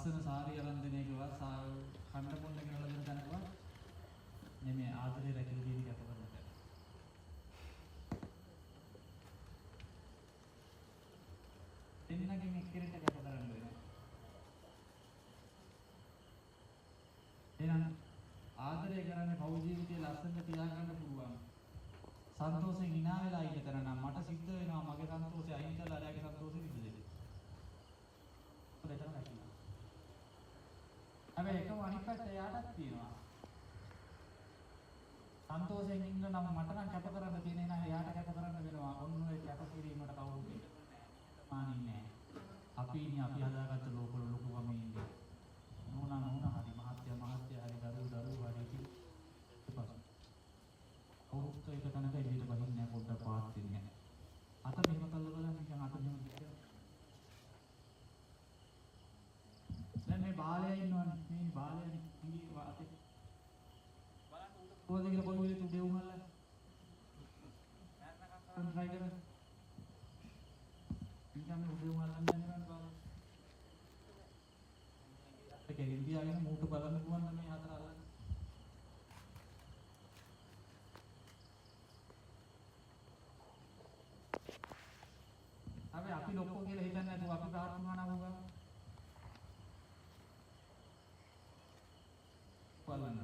ලස්සන සාරිය අරන් දෙන එකවත් කණ්ඩ පොන්න කියලා දෙන තැනකවත් නෙමෙයි ආදරේ රැකලා තියෙන කැප කරන තැන. දෙන්නගෙන් එක්කෙනෙක්ට කැප කරන්න වෙනවා. එහෙනම් ආදරය කරන්නේ පෞ ජීවිතයේ ලස්සනට තියාගන්න පුළුවන්. සන්තෝෂෙන් hina වෙලා ඉන්න තැන නම් මට සිද්ධ වෙනවා මගේ සන්තෝෂය අයින් කරලා අරයාගේ සන්තෝෂෙ විඳින්න. ඔතන නැතිනවා. හැබැයි එකම අනිත් පැත්ත එයාටත් තියෙනවා. සන්තෝෂයෙන් ඉන්න නම් මට නම් කැප කරන්න තියෙන නෑ එයාට කැප කරන්න වෙනවා. ඔන්න ඔය කැප කිරීමට කවුරුත් මානින්නේ නෑ. අපි ඉන්නේ අපි හදාගත්ත ලෝකවල ලොකුවම ඉන්නේ. නෝනා හරි මහත්ය හරි දරුවෝ හරි ඉතින් කවුරුත් එක තැනක එළියට බහින්නේ නැහැ පොඩ්ඩක් පාත් වෙන්නේ නැහැ. අත මෙහෙම කළා බලන්න නිකන් අත මෙහෙම දිගට. දැන් මේ බාලයා ඉන්නවනේ මේ බාලයානේ ඉංගී වාතේ. බලන්න උඩ කොහොමද කියලා කොයි වෙලෙත් උඩේ උමල්ලා. ඈතනකම් try කරන්න. නිකන් මේ උඩේ උමල්ලා යන්නේ නේද බාලයා. ඒක ඉන්දියාවෙන් මූට බලන්න පුළුවන් නම් මේ හතර අල්ලන්න. අපි අපි ලොක්කෝ කියලා හිතන්නේ නැතුව අපි ප්‍රාර්ථනා කරනවා නම් උගා බලන්න.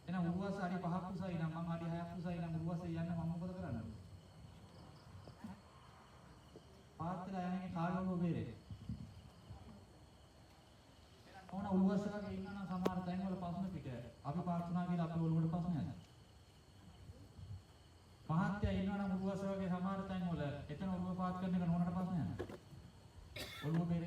එහෙනම් උරුවස් අඩි 5ක් උසයි නම් මම අඩි 6ක් උසයි නම් උරුවස් යන්න මම මොකද කරන්නේ? පාත්‍රය යන්නේ කාලවල බේරේ. ඕන උරුවස් එකක ඉන්නා නම් සමහර තැන්වල ප්‍රශ්න පිට. අපි ප්‍රාර්ථනා කියලා අපේ ඔළුවට ප්‍රශ්න යනවා. මහත්ය ඉන්නවා නම් උරුවස වගේ සමහර තැන්වල එතන ඔළුව පාත් කරන එක නෝනට ප්‍රශ්නයක් නෑ. ඔළුව බේරේ